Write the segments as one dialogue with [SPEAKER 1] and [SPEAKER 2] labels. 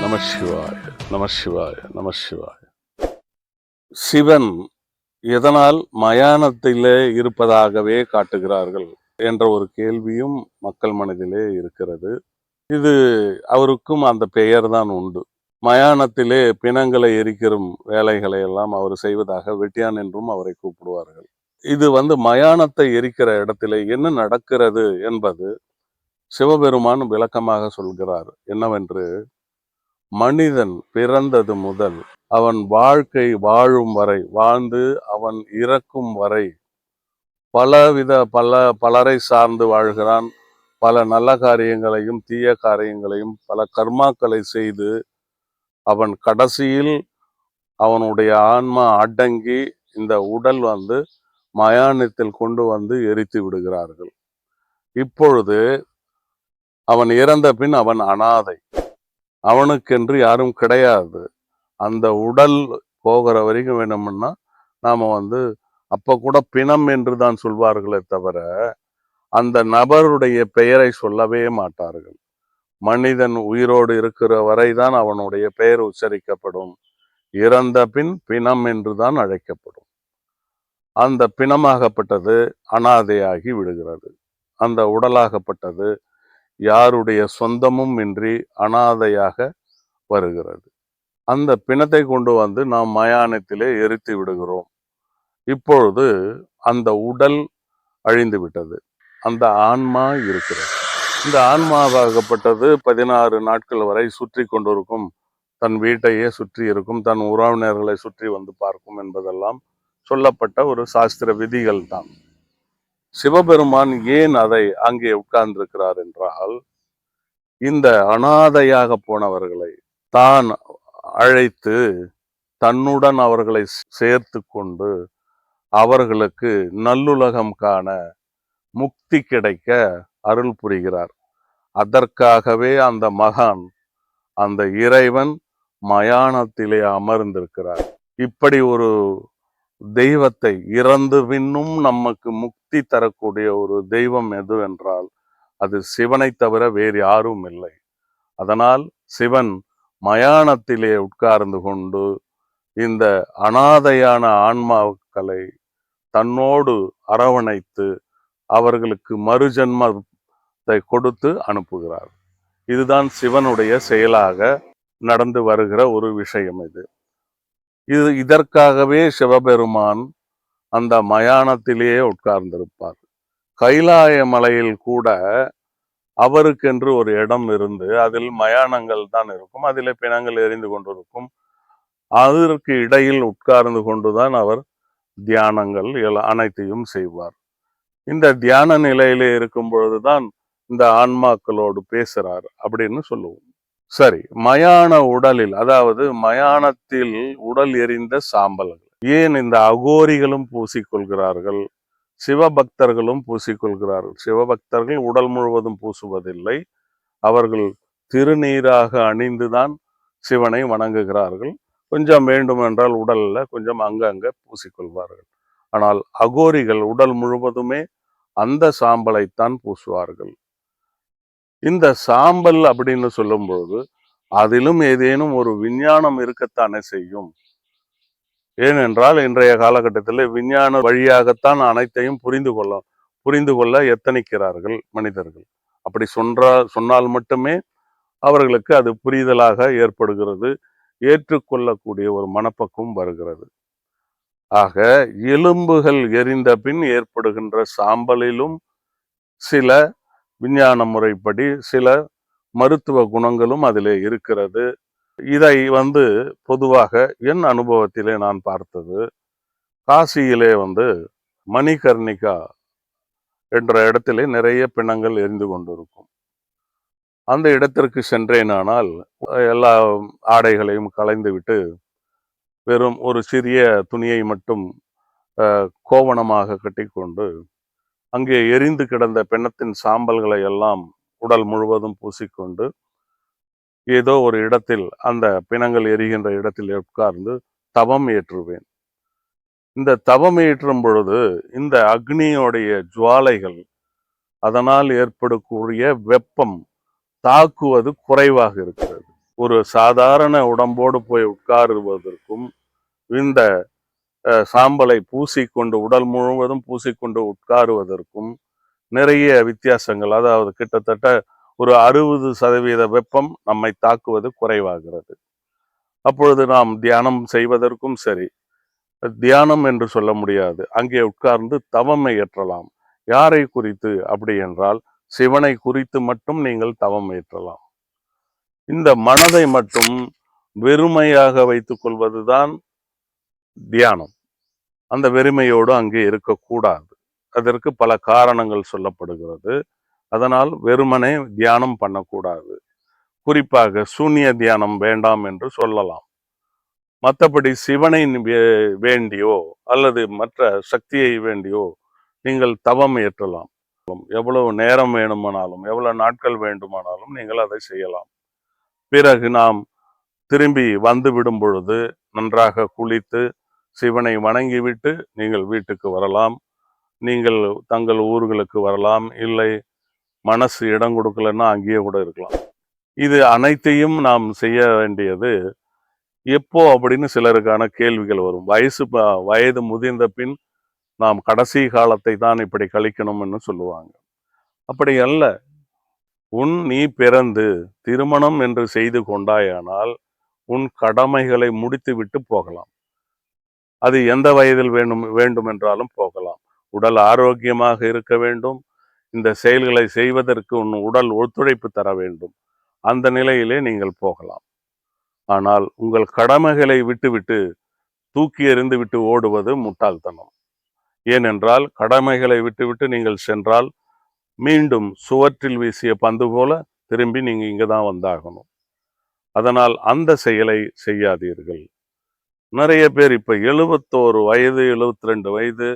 [SPEAKER 1] நம சிவாய நம சிவாய நம சிவாய. சிவன் எதனால் மயானத்திலே இருப்பதாகவே காட்டுகிறார்கள் என்ற ஒரு கேள்வியும் மக்கள் மனதிலே இருக்கிறது. இது அவருக்கும் அந்த பெயர் தான் உண்டு. மயானத்திலே பிணங்களை எரிக்கும் வேலைகளை எல்லாம் அவர் செய்வதாக வெட்டியான் என்றும் அவரை கூப்பிடுவார்கள். இது மயானத்தை எரிக்கிற இடத்திலே என்ன நடக்கிறது என்பது சிவபெருமான் விளக்கமாக சொல்கிறார். என்னவென்று, மனிதன் பிறந்தது முதல் அவன் வாழ்க்கை வாழும் வரை, வாழ்ந்து அவன் இறக்கும் வரை பலரை சார்ந்து வாழ்கிறான். பல நல்ல காரியங்களையும் தீய காரியங்களையும் பல கர்மாக்களை செய்து அவன் கடைசியில் அவனுடைய ஆன்மா அடங்கி இந்த உடல் மயானத்தில் கொண்டு எரித்து விடுகிறார்கள். இப்பொழுது அவன் இறந்த பின் அவன் அனாதை, அவனுக்கென்று யாரும் கிடையாது. அந்த உடல் போகிற வரைக்கும் வேணும்னா நாம அப்ப கூட பிணம் என்று தான் சொல்வார்களே தவிர அந்த நபருடைய பெயரை சொல்லவே மாட்டார்கள். மனிதன் உயிரோடு இருக்கிற வரைதான் அவனுடைய பெயர் உச்சரிக்கப்படும். இறந்த பின் பிணம் என்றுதான் அழைக்கப்படும். அந்த பிணமாகப்பட்டது அனாதையாகி விடுகிறது. அந்த உடலாகப்பட்டது யாருடைய சொந்தமும் இன்றி அனாதையாக வருகிறது. அந்த பிணத்தை கொண்டு நாம் மயானத்திலே எரித்து விடுகிறோம். இப்பொழுது அந்த உடல் அழிந்து விட்டது, அந்த ஆன்மா இருக்கிறது. இந்த ஆன்மாவாகப்பட்டது 16 நாட்கள் வரை சுற்றி கொண்டிருக்கும், தன் வீட்டையே சுற்றி இருக்கும், தன் உறவினர்களை சுற்றி பார்க்கும் என்பதெல்லாம் சொல்லப்பட்ட ஒரு சாஸ்திர விதிகள் தான். சிவபெருமான் ஏன் அதை அங்கே உட்கார்ந்திருக்கிறார் என்றால், இந்த அனாதையாக போனவர்களை தான் அழைத்து தன்னுடன் அவர்களை சேர்த்து கொண்டு அவர்களுக்கு நல்லுலகம் காண, முக்தி கிடைக்க அருள் புரிகிறார். அதற்காகவே அந்த மகான், அந்த இறைவன் மயானத்திலே அமர்ந்திருக்கிறார். இப்படி ஒரு தெய்வத்தை, இறந்து பின்னும் நமக்கு முக்தி தரக்கூடிய ஒரு தெய்வம் எது என்றால் அது சிவனை தவிர வேறு யாரும் இல்லை. அதனால் சிவன் மயானத்திலே உட்கார்ந்து கொண்டு இந்த அனாதையான ஆன்மாக்களை தன்னோடு அரவணைத்து அவர்களுக்கு மறுஜன்மத்தை கொடுத்து அனுப்புகிறார். இதுதான் சிவனுடைய செயலாக நடந்து வருகிற ஒரு விஷயம். இதற்காகவே சிவபெருமான் அந்த மயானத்திலேயே உட்கார்ந்திருப்பார். கைலாய மலையில் கூட அவருக்கென்று ஒரு இடம் இருந்து அதில் மயானங்கள் தான் இருக்கும், அதிலே பிணங்கள் எரிந்து கொண்டிருக்கும். அதற்கு இடையில் உட்கார்ந்து கொண்டுதான் அவர் தியானங்கள் அனைத்தையும் செய்வார். இந்த தியான நிலையிலே இருக்கும் பொழுதுதான் இந்த ஆன்மாக்களோடு பேசுறார் அப்படின்னு சொல்லுவோம். சரி, மயான உடலில், அதாவது மயானத்தில் உடல் எரிந்த சாம்பல்கள் ஏன் இந்த அகோரிகளும் பூசிக்கொள்கிறார்கள், சிவபக்தர்களும் பூசிக்கொள்கிறார்கள்? சிவபக்தர்கள் உடல் முழுவதும் பூசுவதில்லை, அவர்கள் திருநீராக அணிந்துதான் சிவனை வணங்குகிறார்கள். கொஞ்சம் வேண்டுமென்றால் உடல்ல கொஞ்சம் அங்கங்க பூசிக்கொள்வார்கள். ஆனால் அகோரிகள் உடல் முழுவதுமே அந்த சாம்பலைத்தான் பூசுவார்கள். இந்த சாம்பல் அப்படின்னு சொல்லும்போது அதிலும் ஏதேனும் ஒரு விஞ்ஞானம் இருக்கத்தானே செய்யும். ஏனென்றால் இன்றைய காலகட்டத்தில் விஞ்ஞான வழியாகத்தான் அனைத்தையும் புரிந்து கொள்ள எத்தனிக்கிறார்கள் மனிதர்கள். அப்படி சொன்னால் மட்டுமே அவர்களுக்கு அது புரிதலாக ஏற்படுகிறது, ஏற்றுக்கொள்ளக்கூடிய ஒரு மனப்பக்குவம் வருகிறது. ஆக எலும்புகள் எரிந்த பின் ஏற்படுகின்ற சாம்பலிலும் சில விஞ்ஞான முறைப்படி சில மருத்துவ குணங்களும் அதிலே இருக்கிறது. இதை பொதுவாக என் அனுபவத்திலே நான் பார்த்தது, காசியிலே மணிகர்ணிகா என்ற இடத்திலே நிறைய பிணங்கள் எரிந்து கொண்டிருக்கும். அந்த இடத்திற்கு சென்றேனானால் எல்லா ஆடைகளையும் களைந்து விட்டு வெறும் ஒரு சிறிய துணியை மட்டும் கோவணமாக கட்டிக்கொண்டு அங்கே எரிந்து கிடந்த பிணத்தின் சாம்பல்களை எல்லாம் உடல் முழுவதும் பூசிக்கொண்டு ஏதோ ஒரு இடத்தில், அந்த பிணங்கள் எரிகின்ற இடத்தில் உட்கார்ந்து தவம் ஏற்றுவேன். இந்த தவம் ஏற்றும் பொழுது இந்த அக்னியோடைய ஜுவாலைகள், அதனால் ஏற்படக்கூடிய வெப்பம் தாக்குவது குறைவாக இருக்கிறது. ஒரு சாதாரண உடம்போடு போய் உட்காருவதற்கும் இந்த சாம்பலை பூசிக்கொண்டு உடல் முழுவதும் பூசிக்கொண்டு உட்காருவதற்கும் நிறைய வித்தியாசங்கள். அதாவது கிட்டத்தட்ட ஒரு 60% வெப்பம் நம்மை தாக்குவது குறைவாகிறது. அப்பொழுது நாம் தியானம் செய்வதற்கும் சரி, தியானம் என்று சொல்ல முடியாது, அங்கே உட்கார்ந்து தவம் இயற்றலாம். யாரை குறித்து அப்படி என்றால் சிவனை குறித்து மட்டும் நீங்கள் தவம் இயற்றலாம். இந்த மனதை மட்டும் வெறுமையாக வைத்துக் கொள்வதுதான் தியானம். அந்த வெறுமையோடு அங்கே இருக்கக்கூடாது. அதற்கு பல காரணங்கள் சொல்லப்படுகிறது. அதனால் வெறுமனே தியானம் பண்ணக்கூடாது. குறிப்பாக சூன்ய தியானம் வேண்டாம் என்று சொல்லலாம். மற்றபடி சிவனை வேண்டியோ அல்லது மற்ற சக்தியை வேண்டியோ நீங்கள் தவம் இயற்றலாம். எவ்வளவு நேரம் வேணுமானாலும், எவ்வளவு நாட்கள் வேண்டுமானாலும் நீங்கள் அதை செய்யலாம். பிறகு நாம் திரும்பி வந்து விடும் பொழுது நன்றாக குளித்து சிவனை வணங்கிவிட்டு நீங்கள் வீட்டுக்கு வரலாம். நீங்கள் தங்கள் ஊர்களுக்கு வரலாம். இல்லை மனசு இடம் கொடுக்கலன்னா அங்கேயே கூட இருக்கலாம். இது அனைத்தையும் நாம் செய்ய வேண்டியது எப்போ அப்படின்னு சிலருக்கான கேள்விகள் வரும். வயது முதிர்ந்த பின் நாம் கடைசி காலத்தை தான் இப்படி கழிக்கணும்னு சொல்லுவாங்க. அப்படி அல்ல. நீ பிறந்து திருமணம் என்று செய்து கொண்டாயானால் உன் கடமைகளை முடித்து விட்டு போகலாம். அது எந்த வயதில் வேண்டும் என்றாலும் போகலாம். உடல் ஆரோக்கியமாக இருக்க வேண்டும். இந்த செயல்களை செய்வதற்கு உன் உடல் ஒத்துழைப்பு தர வேண்டும். அந்த நிலையிலே நீங்கள் போகலாம். ஆனால் உங்கள் கடமைகளை விட்டுவிட்டு தூக்கி எறிந்து விட்டு ஓடுவது முட்டாள்தனம். ஏனென்றால் கடமைகளை விட்டுவிட்டு நீங்கள் சென்றால் மீண்டும் சுவற்றில் வீசிய பந்து போல திரும்பி நீங்க இங்கதான் வந்தாகணும். அதனால் அந்த செயலை செய்யாதீர்கள். நிறைய பேர் இப்ப 71 வயது, 72 வயது,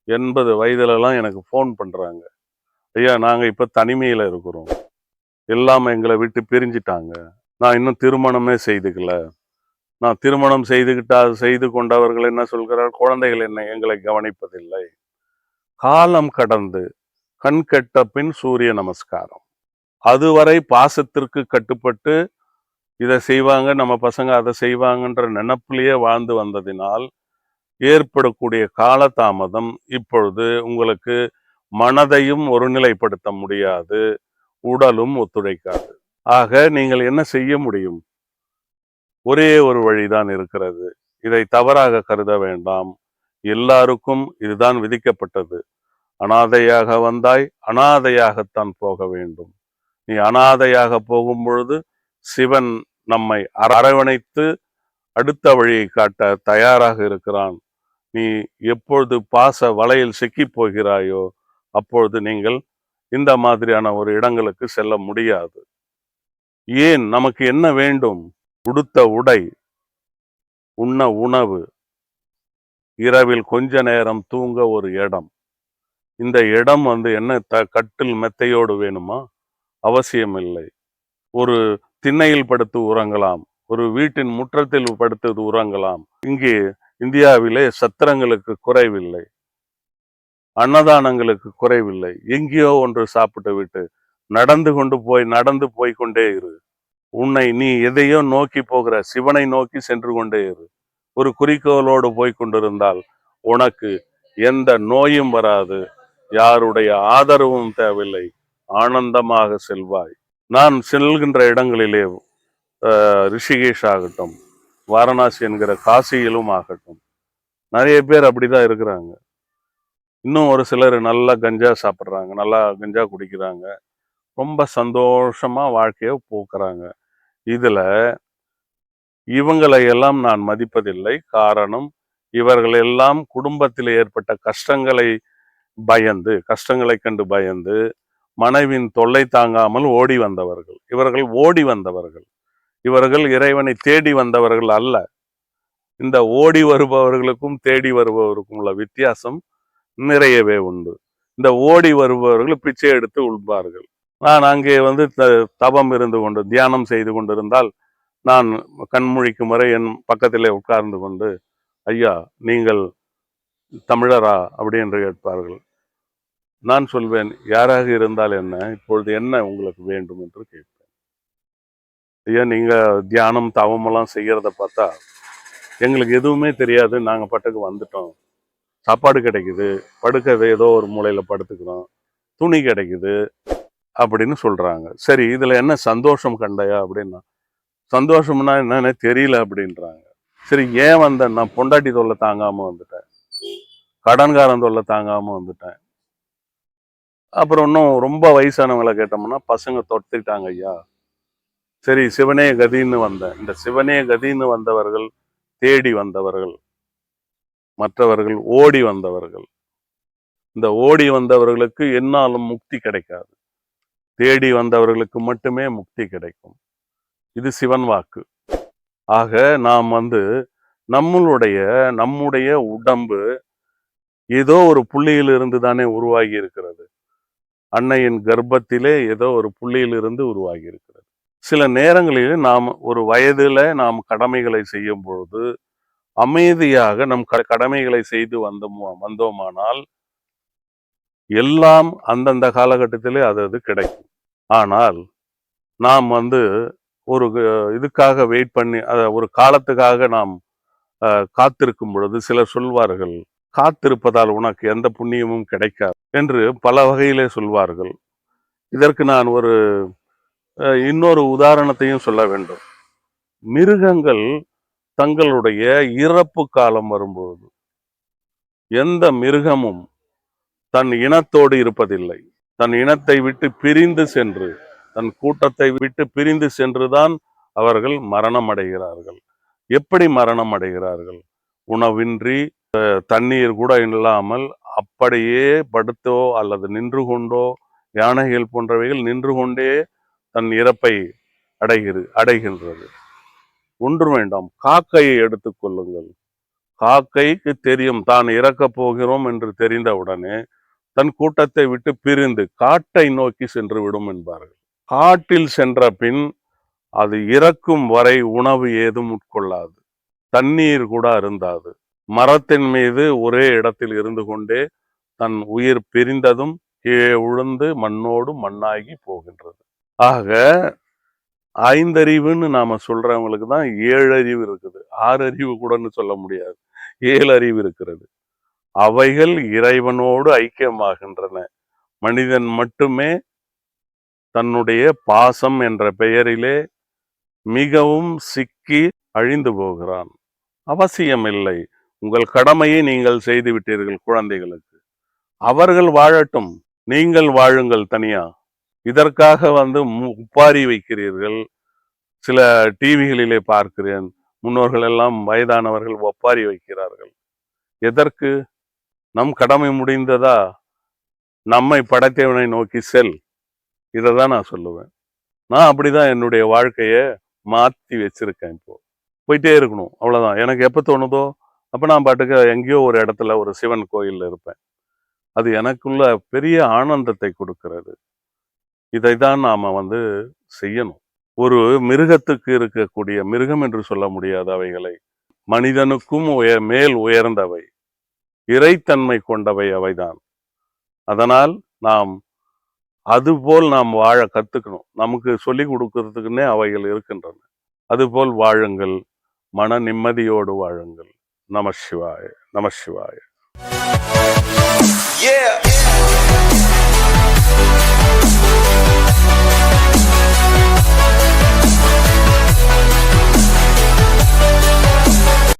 [SPEAKER 1] 80 வயதுலலாம் எனக்கு ஃபோன் பண்றாங்க. ஐயா, நாங்க இப்ப தனிமையில இருக்கிறோம். எல்லாம் எங்களை விட்டு பிரிஞ்சிட்டாங்க. நான் இன்னும் திருமணமே செய்துக்கல. நான் திருமணம் செய்து கொண்டவர்கள் என்ன சொல்கிறார்? குழந்தைகள் எங்களை கவனிப்பதில்லை. காலம் கடந்து கண் கெட்ட பின் சூரிய நமஸ்காரம். அதுவரை பாசத்திற்கு கட்டுப்பட்டு இதை செய்வாங்க, நம்ம பசங்க அதை செய்வாங்கன்ற நினைப்பிலேயே வாழ்ந்து வந்ததினால் ஏற்படக்கூடிய காலதாமதம் இப்பொழுது உங்களுக்கு மனதையும் ஒருநிலைப்படுத்த முடியாது, உடலும் ஒத்துழைக்காது. ஆக நீங்கள் என்ன செய்ய முடியும்? ஒரே ஒரு வழிதான் இருக்கிறது. இதை தவறாக கருத வேண்டாம். எல்லாருக்கும் இதுதான் விதிக்கப்பட்டது. அனாதையாக வந்தாய், அனாதையாகத்தான் போக வேண்டும். நீ அனாதையாக போகும் பொழுது சிவன் நம்மை அரவணைத்து அடுத்த வழியை காட்ட தயாராக இருக்கிறான். நீ எப்பொழுது பாச வலையில் சிக்கி போகிறாயோ அப்பொழுது நீங்கள் இந்த மாதிரியான ஒரு இடங்களுக்கு செல்ல முடியாது. ஏன்? நமக்கு என்ன வேண்டும்? உடுத்த உடை, உண்ண உணவு, இரவில் கொஞ்ச நேரம் தூங்க ஒரு இடம். இந்த இடம் என்ன கட்டில் மெத்தையோடு வேணுமா? அவசியம் இல்லை. ஒரு திண்ணையில் படுத்து உறங்கலாம். ஒரு வீட்டின் முற்றத்தில் படுத்து உறங்கலாம். இங்கே இந்தியாவிலே சத்திரங்களுக்கு குறைவில்லை, அன்னதானங்களுக்கு குறைவில்லை. எங்கேயோ ஒன்று சாப்பிட்டு விட்டு நடந்து போய் கொண்டே இரு. நீ எதையோ நோக்கி போகிற சிவனை நோக்கி சென்று கொண்டே இரு. ஒரு குறிக்கோளோடு போய் கொண்டிருந்தால் உனக்கு எந்த நோயும் வராது, யாருடைய ஆதரவும் தேவையில்லை, ஆனந்தமாக செல்வாய். நான் செல்கின்ற இடங்களிலே ரிஷிகேஷ் ஆகட்டும், வாரணாசி என்கிற காசியிலும் ஆகட்டும், நிறைய பேர் அப்படிதான் இருக்கிறாங்க. இன்னும் ஒரு சிலர் நல்லா கஞ்சா சாப்பிட்றாங்க, நல்லா கஞ்சா குடிக்கிறாங்க, ரொம்ப சந்தோஷமா வாழ்க்கையை போக்குறாங்க. இதுல இவங்களை எல்லாம் நான் மதிப்பதில்லை. காரணம், இவர்கள் எல்லாம் குடும்பத்தில் ஏற்பட்ட கஷ்டங்களை கண்டு பயந்து மனைவின் தொல்லை தாங்காமல் ஓடி வந்தவர்கள். இவர்கள் இறைவனை தேடி வந்தவர்கள் அல்ல. இந்த ஓடி வருபவர்களுக்கும் தேடி வருபவருக்கும் உள்ள வித்தியாசம் நிறையவே உண்டு. இந்த ஓடி வருபவர்கள் பிச்சை எடுத்து உண்பார்கள். நான் அங்கே தவம் இருந்து கொண்டு தியானம் செய்து கொண்டிருந்தால் நான் கண்முழிக்கும் வரை என் பக்கத்திலே உட்கார்ந்து கொண்டு, ஐயா நீங்கள் தமிழரா அப்படி என்று கேட்பார்கள். நான் சொல்வேன், யாராக இருந்தால் என்ன, இப்பொழுது என்ன உங்களுக்கு வேண்டும் என்று கேட்பேன். ஐயா நீங்க தியானம் தவமெல்லாம் செய்யறத பார்த்தா எங்களுக்கு எதுவுமே தெரியாது, நாங்க பாட்டுக்கு வந்துட்டோம். சாப்பாடு கிடைக்குது, படுக்க ஏதோ ஒரு மூலையில படுத்துக்கிறோம், துணி கிடைக்குது அப்படின்னு சொல்றாங்க. சரி இதுல என்ன சந்தோஷம் கண்டையா அப்படின்னா, சந்தோஷம்னா என்னன்னு தெரியல அப்படின்றாங்க. சரி ஏன் வந்தேன்? நான் பொண்டாட்டி தொல்லை தாங்காம வந்துட்டேன், கடன்காரன் தொல்லை தாங்காம வந்துட்டேன். அப்புறம் இன்னும் ரொம்ப வயசானவங்களை கேட்டோம்னா பசங்க தொட்டுட்டாங்க ஐயா. சரி சிவனே கதின்னு வந்தேன். இந்த சிவனே கதின்னு வந்தவர்கள் தேடி வந்தவர்கள், மற்றவர்கள் ஓடி வந்தவர்கள். இந்த ஓடி வந்தவர்களுக்கு என்னாலும் முக்தி கிடைக்காது, தேடி வந்தவர்களுக்கு மட்டுமே முக்தி கிடைக்கும். இது சிவன் வாக்கு. ஆக நாம் நம்முடைய உடம்பு ஏதோ ஒரு புள்ளியிலிருந்து தானே உருவாகி இருக்கிறது. அன்னையின் கர்ப்பத்திலே ஏதோ ஒரு புள்ளியிலிருந்து உருவாகி இருக்கிறது. சில நேரங்களில் நாம் ஒரு வயதுல நாம் கடமைகளை செய்யும் பொழுது அமைதியாக நம் கடமைகளை செய்து வந்தோமானால் எல்லாம் அந்தந்த காலகட்டத்திலே அது கிடைக்கும். ஆனால் நாம் ஒரு இதுக்காக வெயிட் பண்ணி ஒரு காலத்துக்காக நாம் காத்திருக்கும் பொழுது சிலர் சொல்வார்கள், காத்திருப்பதால் உனக்கு எந்த புண்ணியமும் கிடைக்காது என்று பல வகையிலே சொல்வார்கள். இதற்கு நான் இன்னொரு உதாரணத்தையும் சொல்ல வேண்டும். மிருகங்கள் தங்களுடைய இறப்பு காலம் வரும்பொழுது எந்த மிருகமும் தன் இனத்தோடு இருப்பதில்லை. தன் இனத்தை விட்டு பிரிந்து சென்று, தன் கூட்டத்தை விட்டு பிரிந்து சென்றுதான் அவர்கள் மரணம் அடைகிறார்கள். எப்படி மரணம் அடைகிறார்கள்? உணவின்றி, தண்ணீர் கூட இல்லாமல் அப்படியே படுத்தோ அல்லது நின்று கொண்டோ, யானைகள் போன்றவைகள் நின்று கொண்டே தன் இறப்பை அடைகின்றது. ஒன்று வேண்டாம், காக்கையை எடுத்துக் கொள்ளுங்கள். காக்கைக்கு தெரியும் தான் இறக்கப் போகிறோம் என்று தெரிந்தவுடனே தன் கூட்டத்தை விட்டு பிரிந்து காட்டை நோக்கி சென்று விடும் என்பார்கள். காட்டில் சென்ற பின் அது இறக்கும் வரை உணவு ஏதும் உட்கொள்ளாது, தண்ணீர் கூட அருந்தாது. மரத்தின் மீது ஒரே இடத்தில் இருந்து கொண்டே தன் உயிர் பிரிந்ததும் கீழே உழுந்து மண்ணோடு மண்ணாகி போகின்றது. ஆக 5 அறிவுன்னு நாம சொல்றவங்களுக்கு தான் 7 அறிவு இருக்குது. 6 அறிவு கூடன்னு சொல்ல முடியாது, 7 அறிவு இருக்கிறது. அவைகள் இறைவனோடு ஐக்கியமாகின்றன. மனிதன் மட்டுமே தன்னுடைய பாசம் என்ற பெயரிலே மிகவும் சிக்கி அழிந்து போகிறான். அவசியமில்லை. உங்கள் கடமையை நீங்கள் செய்து விட்டீர்கள் குழந்தைகளுக்கு. அவர்கள் வாழட்டும், நீங்கள் வாழுங்கள் தனியா. இதற்காக ஒப்பாரி வைக்கிறீர்கள். சில டிவிகளிலே பார்க்கிறேன், முன்னோர்கள் எல்லாம் வயதானவர்கள் ஒப்பாரி வைக்கிறார்கள். எதற்கு? நம் கடமை முடிந்ததா? நம்மை படைத்தவனை நோக்கி செல். இதைதான் நான் சொல்லுவேன். நான் அப்படிதான் என்னுடைய வாழ்க்கைய மாத்தி வச்சிருக்கேன். இப்போ போயிட்டே இருக்கணும், அவ்வளவுதான். எனக்கு எப்ப தோணுதோ அப்ப நான் பாட்டுக்கு எங்கேயோ ஒரு இடத்துல ஒரு சிவன் கோயில்ல இருப்பேன். அது எனக்குள்ள பெரிய ஆனந்தத்தை கொடுக்கிறது. இதைதான் நாம செய்யணும். ஒரு மிருகத்துக்கு இருக்கக்கூடிய, மிருகம் என்று சொல்ல முடியாது அவைகளை, மனிதனுக்கும் மேல் உயர்ந்தவை, இறைத்தன்மை கொண்டவை அவைதான். அதனால் அதுபோல் நாம் வாழ கத்துக்கணும். நமக்கு சொல்லிக் கொடுக்கறதுக்குன்னே அவைகள் இருக்கின்றன. அதுபோல் வாழுங்கள், மன நிம்மதியோடு வாழுங்கள். நம சிவாய, நம சிவாய.